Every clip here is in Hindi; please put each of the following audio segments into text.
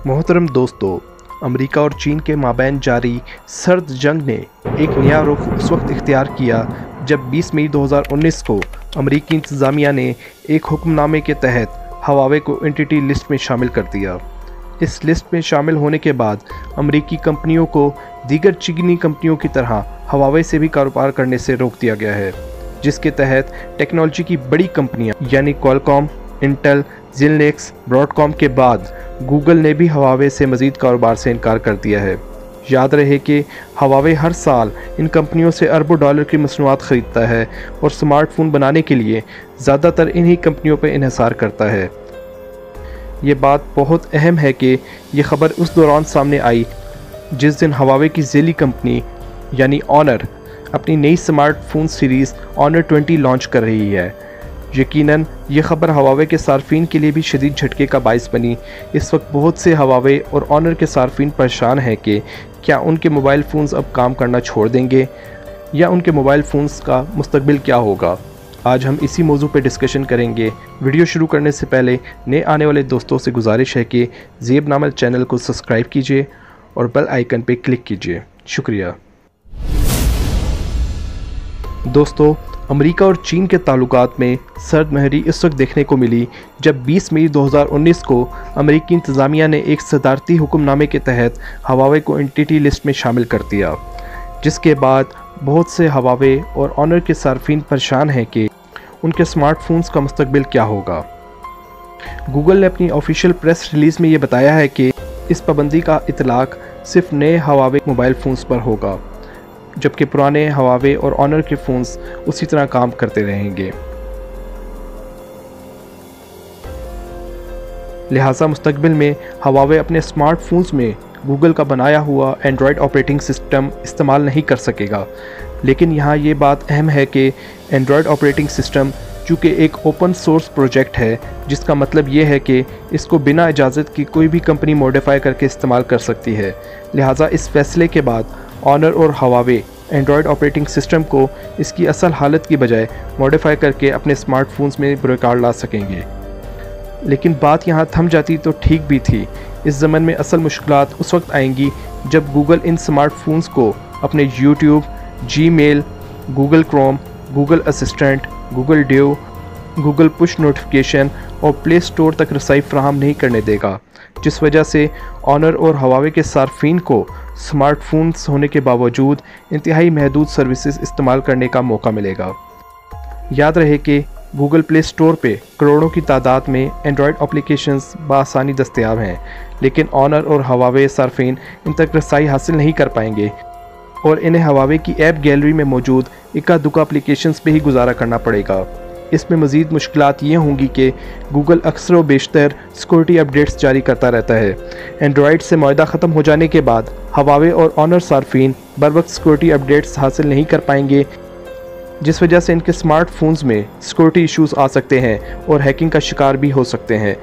मोहतरम दोस्तों, अमेरिका और चीन के माबैन जारी सर्द जंग ने एक नया रुख उस वक्त इख्तियार किया जब 20 मई 2019 को अमेरिकी इंतज़ामिया ने एक हुक्मनामे के तहत हवावे को एंटिटी लिस्ट में शामिल कर दिया। इस लिस्ट में शामिल होने के बाद अमेरिकी कंपनियों को दीगर चीनी कंपनियों की तरह हवावे से भी कारोबार करने से रोक दिया गया है, जिसके तहत टेक्नोलॉजी की बड़ी कंपनियां यानी क्वालकॉम, इंटेल, ज़िलनेक्स, ब्रॉडकॉम के बाद गूगल ने भी हवावे से मज़ीद कारोबार से इनकार कर दिया है। याद रहे कि हवावे हर साल इन कंपनियों से अरबों डॉलर की मसनूआत ख़रीदता है और स्मार्टफोन बनाने के लिए ज़्यादातर इन्हीं कंपनियों पर इन्हिसार करता है। ये बात बहुत अहम है कि ये ख़बर उस दौरान सामने आई जिस दिन हवावे की ज़ेली कंपनी यानी ऑनर अपनी नई स्मार्टफोन सीरीज़ ऑनर 20 लॉन्च कर रही है। यकीनन ये ख़बर हवावे के सार्फिन के लिए भी शदीद झटके का बाइस बनी। इस वक्त बहुत से हवावे और ऑनर के सार्फिन परेशान हैं कि क्या उनके मोबाइल फ़ोन्स अब काम करना छोड़ देंगे या उनके मोबाइल फ़ोन्स का मुस्तकबिल क्या होगा। आज हम इसी मौजू पे डिस्कशन करेंगे। वीडियो शुरू करने से पहले नए आने वाले दोस्तों से गुजारिश है कि ज़ेब नामल चैनल को सब्सक्राइब कीजिए और बेल आइकन पे क्लिक कीजिए। शुक्रिया। दोस्तों, अमेरिका और चीन के ताल्लुकात में सर्द महरी इस वक्त देखने को मिली जब 20 मई 2019 को अमेरिकी इंतज़ामिया ने एक सदारती हुक्मनामे के तहत हवावे को एंटिटी लिस्ट में शामिल कर दिया, जिसके बाद बहुत से हवावे और ऑनर के सार्फिन परेशान हैं कि उनके स्मार्टफोन्स का मुस्तकबिल क्या होगा। गूगल ने अपनी ऑफिशियल प्रेस रिलीज़ में ये बताया है कि इस पाबंदी का इतलाक़ सिर्फ नए हवावे मोबाइल फ़ोन्स पर होगा, जबकि पुराने हवावे और ऑनर के फ़ोन्स उसी तरह काम करते रहेंगे। लिहाजा मुस्तकबिल में हवावे अपने स्मार्टफोन्स में गूगल का बनाया हुआ एंड्रॉयड ऑपरेटिंग सिस्टम इस्तेमाल नहीं कर सकेगा। लेकिन यहाँ ये बात अहम है कि एंड्रॉयड ऑपरेटिंग सिस्टम चूँकि एक ओपन सोर्स प्रोजेक्ट है, जिसका मतलब ये है कि इसको बिना इजाज़त की कोई भी कंपनी मॉडिफाई करके इस्तेमाल कर सकती है। लिहाजा इस फैसले के बाद ऑनर और हवावे एंड्रॉयड ऑपरेटिंग सिस्टम को इसकी असल हालत की बजाय मॉडिफाई करके अपने स्मार्टफोन्स में बुरकार ला सकेंगे। लेकिन बात यहाँ थम जाती तो ठीक भी थी। इस ज़मन में असल मुश्किलात उस वक्त आएंगी जब गूगल इन स्मार्टफोन्स को अपने YouTube, Gmail, Google Chrome, Google assistant, Google due, Google push notification और प्ले स्टोर तक रसाई फ्राहम नहीं करने देगा, जिस वजह से ऑनर और हवावे के सार्फिन को स्मार्टफोन्स होने के बावजूद इंतहाई महदूद सर्विसेज इस्तेमाल करने का मौका मिलेगा। याद रहे कि गूगल प्ले स्टोर पे करोड़ों की तादाद में एंड्रॉयड एप्लीकेशंस बासानी दस्तयाब हैं, लेकिन ऑनर और हवावे सार्फिन इन तक रसाई हासिल नहीं कर पाएंगे और इन्हें हवावे की ऐप गैलरी में मौजूद इक्का दुक्का एप्लीकेशंस पे ही गुजारा करना पड़ेगा। इसमें मज़ीद मुश्किलात ये होंगी कि गूगल अक्सर व बेशतर सिक्योरिटी अपडेट्स जारी करता रहता है। एंड्रॉयड से मुआहदा ख़त्म हो जाने के बाद हवावे और ऑनर सार्फिन बर वक्त सिक्योरिटी अपडेट्स हासिल नहीं कर पाएंगे, जिस वजह से इनके स्मार्टफोन्स में सिक्योरिटी इश्यूज़ आ सकते हैं और हैकिंग का शिकार भी हो सकते हैं।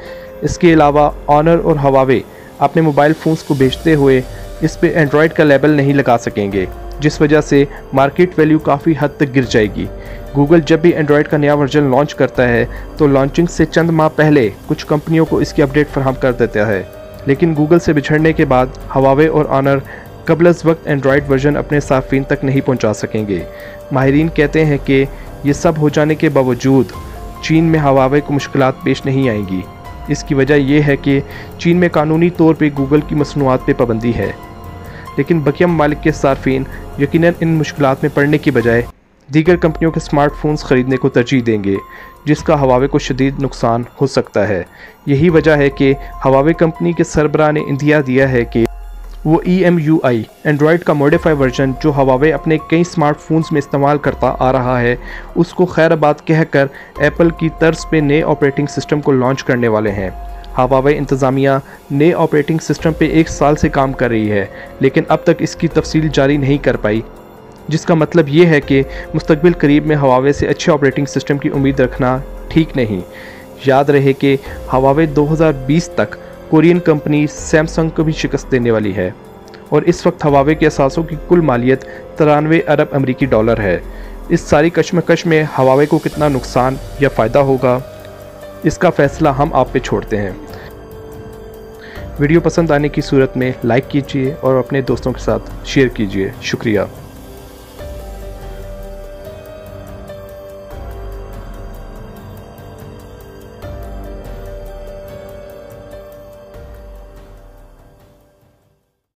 इसके अलावा ऑनर और हवावे अपने मोबाइल फ़ोन्स को बेचते हुए इस पर एंड्रॉयड का लेबल नहीं लगा सकेंगे, जिस वजह से मार्केट वैल्यू काफ़ी हद तक गिर जाएगी। गूगल जब भी एंड्रॉयड का नया वर्जन लॉन्च करता है तो लॉन्चिंग से चंद माह पहले कुछ कंपनियों को इसकी अपडेट फराहम कर देता है, लेकिन गूगल से बिछड़ने के बाद हवावे और ऑनर कबल वक्त एंड्रॉयड वर्जन अपने सार्फिन तक नहीं पहुंचा सकेंगे। माहिरीन कहते हैं कि ये सब हो जाने के बावजूद चीन में हवावे को मुश्किलात पेश नहीं आएंगी। इसकी वजह यह है कि चीन में कानूनी तौर पर गूगल की मसनूआत पर पाबंदी है, लेकिन बकिया ममालिक के सार्फिन यकीनन इन मुश्किलात में पड़ने की बजाय दीगर कंपनियों के स्मार्टफोन्स ख़रीदने को तरजीह देंगे, जिसका हवावे को शदीद नुकसान हो सकता है। यही वजह है कि हवावे कंपनी के सरबराह ने इंदिया दिया है कि वो EMUI एंड्रॉयड का मॉडिफाई वर्जन जो हवावे अपने कई स्मार्टफोन्स में इस्तेमाल करता आ रहा है, उसको खैराबाद कहकर एप्पल की तर्ज पे नए ऑपरेटिंग सिस्टम को लॉन्च करने वाले हैं। हवावे इंतज़ामिया नए ऑपरेटिंग सिस्टम पे 1 साल से काम कर रही है, लेकिन अब तक इसकी तफसील जारी नहीं कर पाई, जिसका मतलब ये है कि मुस्तकबिल करीब में हवावे से अच्छे ऑपरेटिंग सिस्टम की उम्मीद रखना ठीक नहीं। याद रहे कि हवावे 2020 तक कोरियन कंपनी सैमसंग को भी शिकस्त देने वाली है और इस वक्त हवावे के असासों की कुल मालियत 93 अरब अमरीकी डॉलर है। इस सारी कशमकश में हवावे को कितना नुकसान या फ़ायदा होगा, इसका फ़ैसला हम आप पे छोड़ते हैं। वीडियो पसंद आने की सूरत में लाइक कीजिए और अपने दोस्तों के साथ शेयर कीजिए। शुक्रिया।